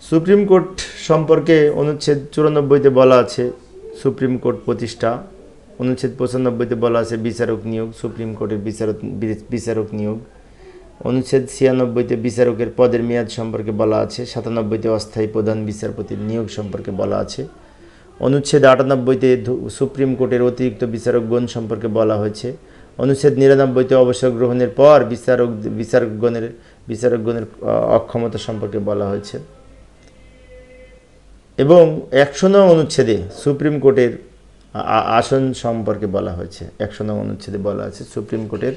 Speaker 1: সুপ্রিম কোর্ট সম্পর্কে অনুচ্ছেদ 94-তে বলা আছে সুপ্রিম কোর্ট প্রতিষ্ঠা। অনুচ্ছেদ 95-তে বলা আছে বিচারক নিয়োগ, সুপ্রিম কোর্টের বিচারক নিয়োগ। অনুচ্ছেদ 96-তে বিচারকের পদের মেয়াদ সম্পর্কে বলা আছে। 97-তে অস্থায়ী প্রধান বিচারপতির নিয়োগ সম্পর্কে বলা আছে। অনুচ্ছেদ 98-তে সুপ্রিম কোর্টের অতিরিক্ত বিচারকগণ সম্পর্কে বলা হয়েছে। অনুচ্ছেদ 99-তে অবসর গ্রহণের পর বিচারকগণের অক্ষমতা সম্পর্কে বলা হয়েছে। এবং 100 নং অনুচ্ছেদে সুপ্রিম কোর্টের আসন সম্পর্কে বলা হয়েছে। 100 নং অনুচ্ছেদে বলা আছে সুপ্রিম কোর্টের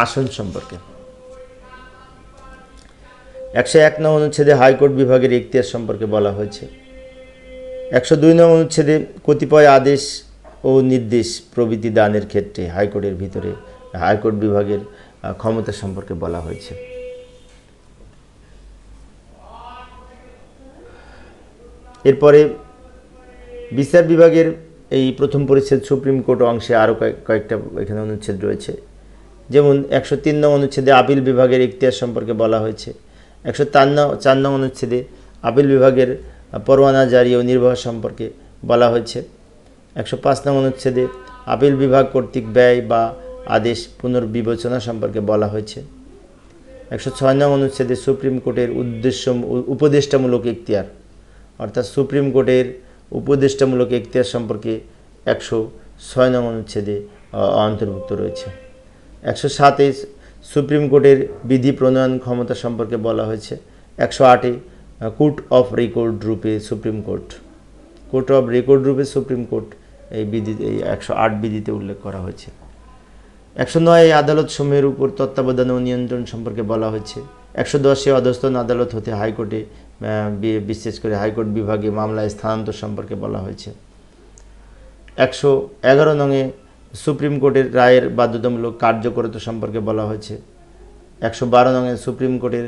Speaker 1: আসন সম্পর্কে। 101 নং অনুচ্ছেদে হাইকোর্ট বিভাগের এখতিয়ার সম্পর্কে বলা হয়েছে। 102 নং অনুচ্ছেদে কতিপয় আদেশ ও নির্দেশ প্রভৃতি দানের ক্ষেত্রে হাইকোর্টের ভিতরে হাইকোর্ট বিভাগের ক্ষমতা সম্পর্কে বলা হয়েছে। এরপরে বিচার বিভাগের এই প্রথম পরিচ্ছেদ সুপ্রিম কোর্ট অংশে আরও কয়েকটা এখানে অনুচ্ছেদ রয়েছে। যেমন 103 নং অনুচ্ছেদে আপিল বিভাগের এখতিয়ার সম্পর্কে বলা হয়েছে। 104 নং অনুচ্ছেদে আপিল বিভাগের পরোয়ানা জারি ও নির্বাহ সম্পর্কে বলা হয়েছে। 105 নং অনুচ্ছেদে আপিল বিভাগ কর্তৃক ব্যয় বা আদেশ পুনর্বিবেচনা সম্পর্কে বলা হয়েছে। 106 নং অনুচ্ছেদে সুপ্রিম কোর্টের উপদেষ্টামূলক এখতিয়ার অর্থাৎ সুপ্রিম কোর্টের উপদেষ্টামূলক এখতিয়ার সম্পর্কে 106 নং অনুচ্ছেদে অন্তর্ভুক্ত রয়েছে। 107-এ সুপ্রিম কোর্টের বিধি প্রণয়ন ক্ষমতা সম্পর্কে বলা হয়েছে। 108-এ কোর্ট অফ রেকর্ড রূপে সুপ্রিম কোর্ট অফ রেকর্ড রূপে সুপ্রিম কোর্ট এই 108 বিধিতে উল্লেখ করা হয়েছে। 109-এ আদালত সমূহের উপর তত্ত্বাবধান ও নিয়ন্ত্রণ সম্পর্কে বলা হয়েছে। 110-এ অধস্তন আদালত হতে হাইকোর্টে বিশেষ করে হাইকোর্ট বিভাগে মামলায় স্থানান্তর সম্পর্কে বলা হয়েছে। 111 নংয়ে সুপ্রিম কোর্টের রায়ের বাধ্যতামূলক কার্যকরতা সম্পর্কে বলা হয়েছে। 112 নংয়ে সুপ্রিম কোর্টের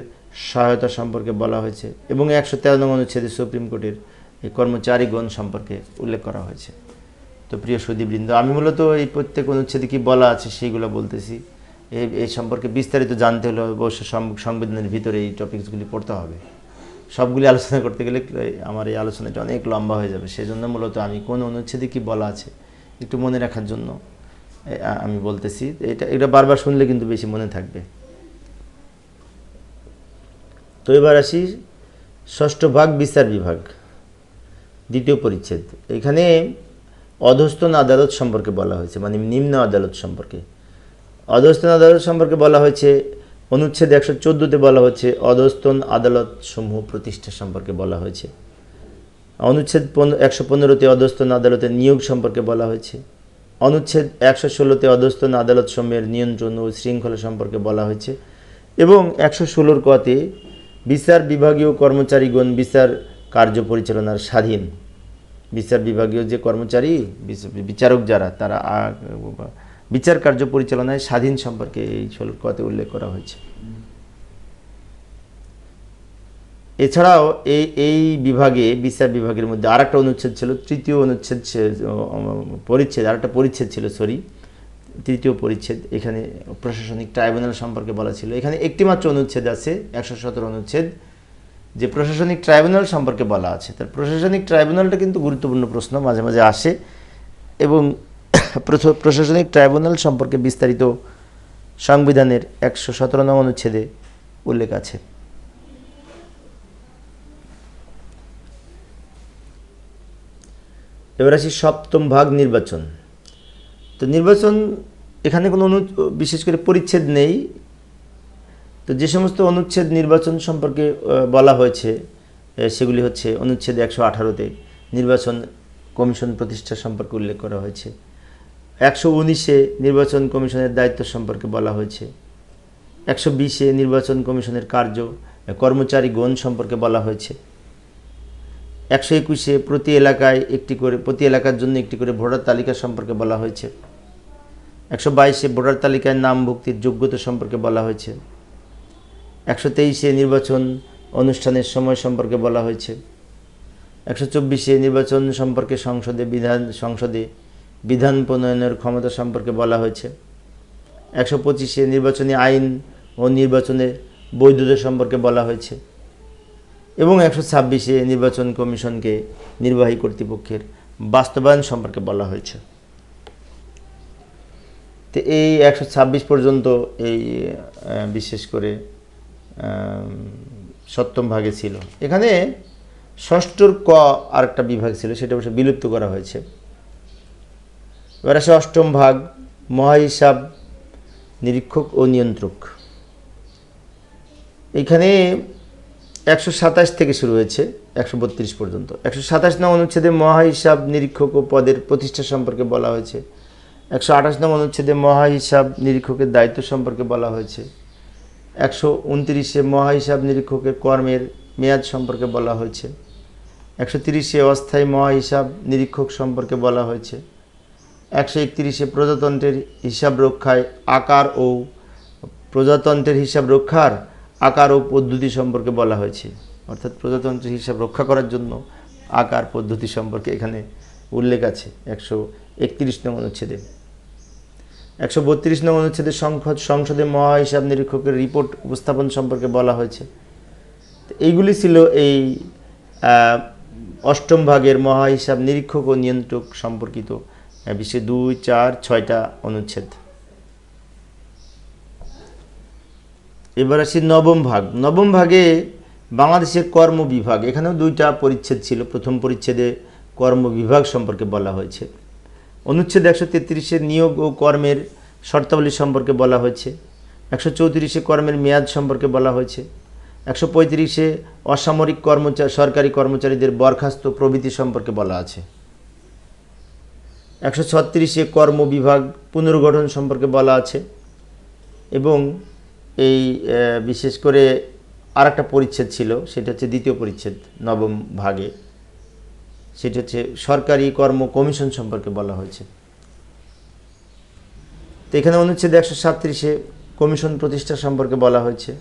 Speaker 1: সহায়তা সম্পর্কে বলা হয়েছে এবং 113 নং অনুচ্ছেদে সুপ্রিম কোর্টের এই কর্মচারীগণ সম্পর্কে উল্লেখ করা হয়েছে। তো প্রিয় সুধীবৃন্দ, আমি মূলত এই প্রত্যেক অনুচ্ছেদে কি বলা আছে সেইগুলো বলতেছি। এই সম্পর্কে বিস্তারিত জানতে হলে অবশ্য সংবিধানের ভিতরে এই টপিকসগুলি পড়তে হবে। সবগুলি আলোচনা করতে গেলে আমার এই আলোচনাটা অনেক লম্বা হয়ে যাবে। সেজন্য মূলত আমি কোন অনুচ্ছেদে কি বলা আছে একটু মনে রাখার জন্য আমি বলতেছি। এটা বারবার শুনলে কিন্তু বেশি মনে থাকবে। তো এবার আসি ষষ্ঠ ভাগ বিচার বিভাগ, দ্বিতীয় পরিচ্ছেদ। এখানে অধস্তন আদালত সম্পর্কে বলা হয়েছে, মানে নিম্ন আদালত সম্পর্কে। অধস্তন আদালত সম্পর্কে বলা হয়েছে অনুচ্ছেদ 114-তে বলা হচ্ছে অধস্তন আদালত সমূহ প্রতিষ্ঠা সম্পর্কে বলা হয়েছে। অনুচ্ছেদ 115-তে অধস্তন আদালতের নিয়োগ সম্পর্কে বলা হয়েছে। অনুচ্ছেদ 116-তে অধস্তন আদালত সমূহের নিয়ন্ত্রণ ও শৃঙ্খলা সম্পর্কে বলা হয়েছে এবং 116 কতে বিচার বিভাগীয় কর্মচারীগণ বিচার কার্য পরিচালনার স্বাধীন। বিচার বিভাগীয় যে কর্মচারী বিচারক যারা তারা বিচার কার্য পরিচালনায় স্বাধীন সম্পর্কে এই 16 কতে উল্লেখ করা হয়েছে। এছাড়াও এই বিভাগে বিচার বিভাগের মধ্যে আরেকটা অনুচ্ছেদ ছিল, তৃতীয় অনুচ্ছেদ পরিচ্ছেদ, আরেকটা পরিচ্ছেদ ছিল তৃতীয় পরিচ্ছেদ। এখানে প্রশাসনিক ট্রাইব্যুনাল সম্পর্কে বলা ছিল। এখানে একটি মাত্র অনুচ্ছেদ আছে 117 অনুচ্ছেদ যে প্রশাসনিক ট্রাইব্যুনাল সম্পর্কে বলা আছে। তার প্রশাসনিক ট্রাইব্যুনালটা কিন্তু গুরুত্বপূর্ণ প্রশ্ন, মাঝে মাঝে আসে এবং প্রশাসনিক ট্রাইব্যুনাল সম্পর্কে বিস্তারিত সংবিধানের 117 নং অনুচ্ছেদে উল্লেখ আছে। এবার আসি সপ্তম ভাগ নির্বাচন। তো নির্বাচন এখানে কোনো বিশেষ করে পরিচ্ছেদ নেই। তো যে সমস্ত অনুচ্ছেদ নির্বাচন সম্পর্কে বলা হয়েছে সেগুলি হচ্ছে অনুচ্ছেদ 118-তে নির্বাচন কমিশন প্রতিষ্ঠা সম্পর্কে উল্লেখ করা হয়েছে। 119-এ নির্বাচন কমিশনের দায়িত্ব সম্পর্কে বলা হয়েছে। 120-এ নির্বাচন কমিশনের কর্মচারীগণ সম্পর্কে বলা হয়েছে। 121-এ প্রতি এলাকার জন্য একটি করে ভোটার তালিকা সম্পর্কে বলা হয়েছে। 122-এ ভোটার তালিকায় নামভুক্তির যোগ্যতা সম্পর্কে বলা হয়েছে। 123-এ নির্বাচন অনুষ্ঠানের সময় সম্পর্কে বলা হয়েছে। 124-এ নির্বাচন সম্পর্কে সংসদে বিধান প্রণয়নের ক্ষমতা সম্পর্কে বলা হয়েছে। 125-এ নির্বাচনী আইন ও নির্বাচনের বৈধতা সম্পর্কে বলা হয়েছে এবং 126-এ নির্বাচন কমিশনকে নির্বাহী কর্তৃপক্ষের বাস্তবায়ন সম্পর্কে বলা হয়েছে। তো এই 126 পর্যন্ত এই বিশেষ করে সপ্তম ভাগে ছিল। এখানে ষষ্ঠর ক আরেকটা বিভাগ ছিল, সেটা অবশ্য বিলুপ্ত করা হয়েছে। এবার আসে অষ্টম ভাগ মহাহিসাব নিরীক্ষক ও নিয়ন্ত্রক। এখানে 127 থেকে শুরু হয়েছে 132 পর্যন্ত। 127 নং অনুচ্ছেদে মহাহিসাব নিরীক্ষক ও পদের প্রতিষ্ঠা সম্পর্কে বলা হয়েছে। 128 নং অনুচ্ছেদে মহাহিসাব নিরীক্ষকের দায়িত্ব সম্পর্কে বলা হয়েছে। 129-এ মহাহিসাব নিরীক্ষকের কর্মের মেয়াদ সম্পর্কে বলা হয়েছে। 130-এ অস্থায়ী মহাহিসাব নিরীক্ষক সম্পর্কে বলা হয়েছে। 131-এ প্রজাতন্ত্রের হিসাব রক্ষায় আকার ও প্রজাতন্ত্রের হিসাব রক্ষার আকার ও পদ্ধতি সম্পর্কে বলা হয়েছে। অর্থাৎ প্রজাতন্ত্রের হিসাব রক্ষা করার জন্য আকার পদ্ধতি সম্পর্কে এখানে উল্লেখ আছে 131 নং অনুচ্ছেদে। 132 নং অনুচ্ছেদে সংসদে মহাহিসাব নিরীক্ষকের রিপোর্ট উপস্থাপন সম্পর্কে বলা হয়েছে। এইগুলি ছিল এই অষ্টম ভাগের মহাহিসাব নিরীক্ষক ও নিয়ন্ত্রক সম্পর্কিত বিষয় 2, 4, 6টা অনুচ্ছেদ। এবার আসি নবম ভাগ। নবম ভাগে বাংলাদেশের কর্ম বিভাগ, এখানেও 2টা পরিচ্ছেদ ছিল। প্রথম পরিচ্ছেদে কর্ম বিভাগ সম্পর্কে বলা হয়েছে। অনুচ্ছেদ 133-এ নিয়োগ ও কর্মের শর্তাবলী সম্পর্কে বলা হয়েছে। 134-এ কর্মের মেয়াদ সম্পর্কে বলা হয়েছে। 135-এ অসামরিক সরকারি কর্মচারীদের বরখাস্ত প্রভৃতি সম্পর্কে বলা আছে। 136-এ কর্ম বিভাগ পুনর্গঠন সম্পর্কে বলা আছে। এবং এই বিশেষ করে আরেকটা পরিচ্ছেদ ছিল, সেটা হচ্ছে দ্বিতীয় পরিচ্ছেদ নবম ভাগে, সেটা হচ্ছে সরকারি কর্ম কমিশন সম্পর্কে বলা হয়েছে। তো এখানে অনুচ্ছেদ 137-এ কমিশন প্রতিষ্ঠা সম্পর্কে বলা হয়েছে।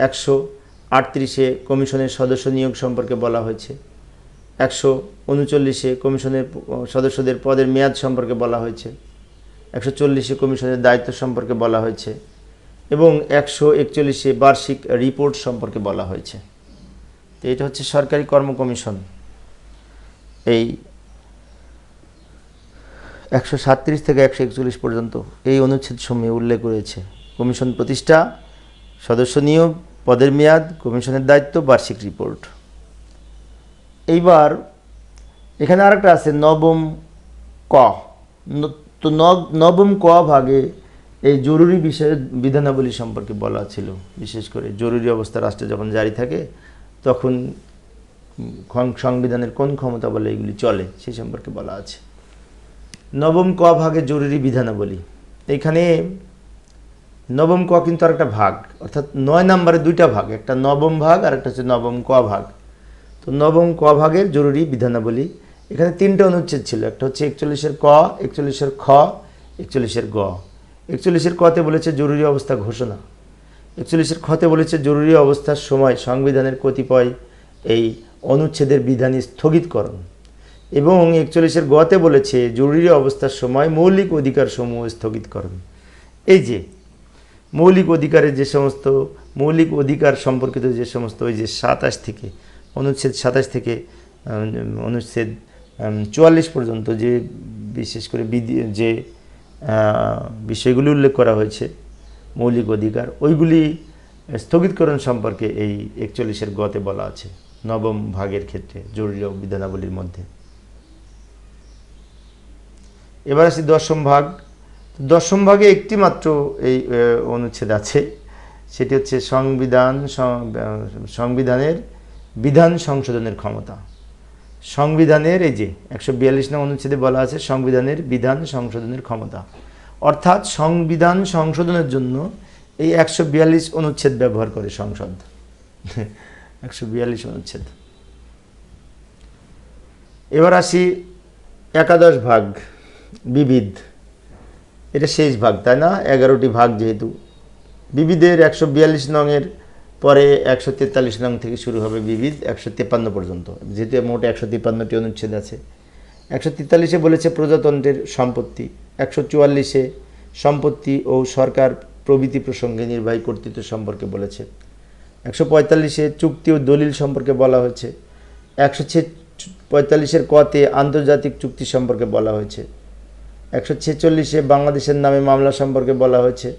Speaker 1: 138-এ কমিশনের সদস্য নিয়োগ সম্পর্কে বলা হয়েছে। 139-এ কমিশনের সদস্যদের পদের মেয়াদ সম্পর্কে বলা হয়েছে। 140-এ কমিশনের দায়িত্ব সম্পর্কে বলা হয়েছে এবং 141-এ বার্ষিক রিপোর্ট সম্পর্কে বলা হয়েছে। তো এটা হচ্ছে সরকারি কর্ম কমিশন। এই 137 থেকে 141 পর্যন্ত এই অনুচ্ছেদ সমূহে উল্লেখ রয়েছে কমিশন প্রতিষ্ঠা, সদস্য নিয়োগ, পদের মেয়াদ, কমিশনের দায়িত্ব, বার্ষিক রিপোর্ট। এইবার এখানে আরেকটা আছে নবম ক। তো নবম ক ভাগে এই জরুরি বিষয়ে বিধানাবলী সম্পর্কে বলা ছিল। বিশেষ করে জরুরি অবস্থা রাষ্ট্রে যখন জারি থাকে তখন সংবিধানের কোন ক্ষমতা বলে এগুলি চলে সেই সম্পর্কে বলা আছে। নবম ক ভাগে জরুরি বিধানাবলী। এখানে নবম ক কিন্তু আরেকটা ভাগ, অর্থাৎ 9 নম্বরে 2টা ভাগ, একটা নবম ভাগ আর একটা হচ্ছে নবম ক ভাগ। তো নবম ক ভাগের জরুরি বিধানাবলী, এখানে 3টে অনুচ্ছেদ ছিল। একটা হচ্ছে 41-এর ক, 41-এর খ, 41-এর গ। 41-এর কতে বলেছে জরুরি অবস্থা ঘোষণা। 41-এর খতে বলেছে জরুরি অবস্থার সময় সংবিধানের কতিপয় এই অনুচ্ছেদের বিধান স্থগিতকরণ। এবং 41-এর গতে বলেছে জরুরি অবস্থার সময় মৌলিক অধিকার সমূহ স্থগিতকরণ। এই যে মৌলিক অধিকারের যে সমস্ত মৌলিক অধিকার সম্পর্কিত যে সমস্ত ওই যে 27 থেকে অনুচ্ছেদ 27 থেকে অনুচ্ছেদ 44 পর্যন্ত যে বিশেষ করে যে বিষয়গুলি উল্লেখ করা হয়েছে মৌলিক অধিকার, ওইগুলি স্থগিতকরণ সম্পর্কে এই 41-এর গতে বলা আছে নবম ভাগের ক্ষেত্রে জরুরি বিধানাবলীর মধ্যে। এবার আসি দশম ভাগ। দশম ভাগে একটি মাত্র এই অনুচ্ছেদ আছে, সেটি হচ্ছে সংবিধানের বিধান সংশোধনের ক্ষমতা। সংবিধানের এই যে 142 নং অনুচ্ছেদে বলা আছে সংবিধানের বিধান সংশোধনের ক্ষমতা, অর্থাৎ সংবিধান সংশোধনের জন্য এই 142 অনুচ্ছেদ ব্যবহার করে সংসদ। 142 অনুচ্ছেদ। এবার আসি একাদশ ভাগ বিবিধ। এটা শেষ ভাগ, তাই না? 11টি ভাগ যেহেতু বিবিধের 142 নংয়ের পরে 143 নং থেকে শুরু হবে বিবিধ 153 পর্যন্ত, যেহেতু মোট 153টি অনুচ্ছেদ আছে। 143-এ বলেছে প্রজাতন্ত্রের সম্পত্তি। 144-এ সম্পত্তি ও সরকার প্রভৃতি প্রসঙ্গে নির্বাহী কর্তৃত্ব সম্পর্কে বলেছে। 145-এ চুক্তি ও দলিল সম্পর্কে বলা হয়েছে। 145-এর কতে আন্তর্জাতিক চুক্তি সম্পর্কে বলা হয়েছে। 146-এ বাংলাদেশের নামে মামলা সম্পর্কে বলা হয়েছে।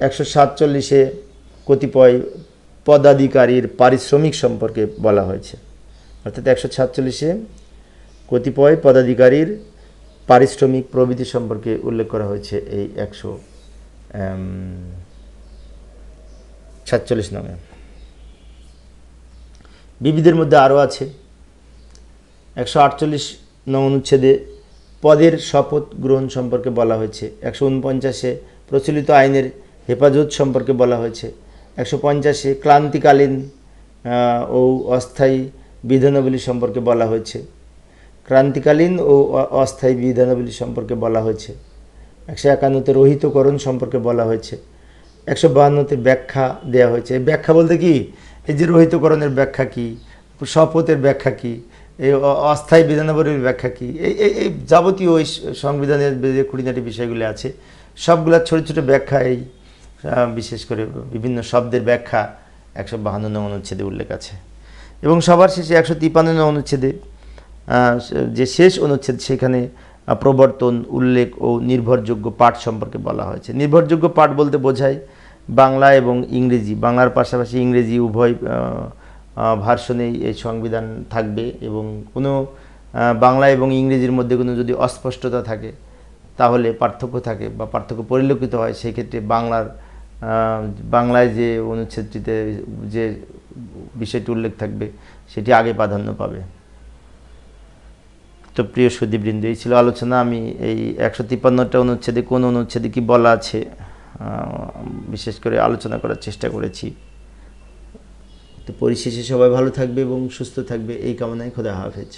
Speaker 1: 147-এ কতিপয় পদাধিকারীর পারিশ্রমিক সম্পর্কে বলা হয়েছে। অর্থাৎ 147-এ কতিপয় পদাধিকারীর পারিশ্রমিক প্রভৃতি সম্পর্কে উল্লেখ করা হয়েছে এই 147 নংয়ে। বিবিধের মধ্যে আরও আছে 148 নং অনুচ্ছেদে পদের শপথ গ্রহণ সম্পর্কে বলা হয়েছে। 149-এ প্রচলিত আইনের হেফাজত সম্পর্কে বলা হয়েছে। 150 ক্রান্তিকালীন ও অস্থায়ী বিধানাবলী সম্পর্কে বলা হয়েছে। ক্রান্তিকালীন ও অস্থায়ী বিধানাবলী সম্পর্কে বলা হয়েছে। 151 রহিতকরণ সম্পর্কে বলা হয়েছে। 152 ব্যাখ্যা দেওয়া হয়েছে। ব্যাখ্যা বলতে কি, এই যে রহিতকরণের ব্যাখ্যা কি, শপথের ব্যাখ্যা কি, এই অস্থায়ী বিধানাবলীর ব্যাখ্যা কি, এই যাবতীয় ওই সংবিধানের যে খুঁটিনাটি বিষয়গুলি আছে সবগুলোর ছোটো ছোটো ব্যাখ্যা, এই বিশেষ করে বিভিন্ন শব্দের ব্যাখ্যা 152 নং অনুচ্ছেদে উল্লেখ আছে। এবং সবার শেষে 153 নং অনুচ্ছেদে যে শেষ অনুচ্ছেদ, সেখানে প্রবর্তন, উল্লেখ ও নির্ভরযোগ্য পাঠ সম্পর্কে বলা হয়েছে। নির্ভরযোগ্য পাঠ বলতে বোঝায় বাংলা এবং ইংরেজি, বাংলার পাশাপাশি ইংরেজি উভয় ভার্সনেই এই সংবিধান থাকবে, এবং কোনো বাংলা এবং ইংরেজির মধ্যে কোনো যদি অস্পষ্টতা থাকে, তাহলে পার্থক্য থাকে বা পার্থক্য পরিলক্ষিত হয়, সেই ক্ষেত্রে বাংলায় যে অনুচ্ছেদটিতে যে বিষয়টি উল্লেখ থাকবে সেটি আগে প্রাধান্য পাবে। তো প্রিয় সুধীবৃন্দ, এই ছিল আলোচনা। আমি এই 153টা অনুচ্ছেদে কোন অনুচ্ছেদে কি বলা আছে বিশেষ করে আলোচনা করার চেষ্টা করেছি। তো পরিশেষে সবাই ভালো থাকবে এবং সুস্থ থাকবে এই কামনায়। খোদা হাফেজ।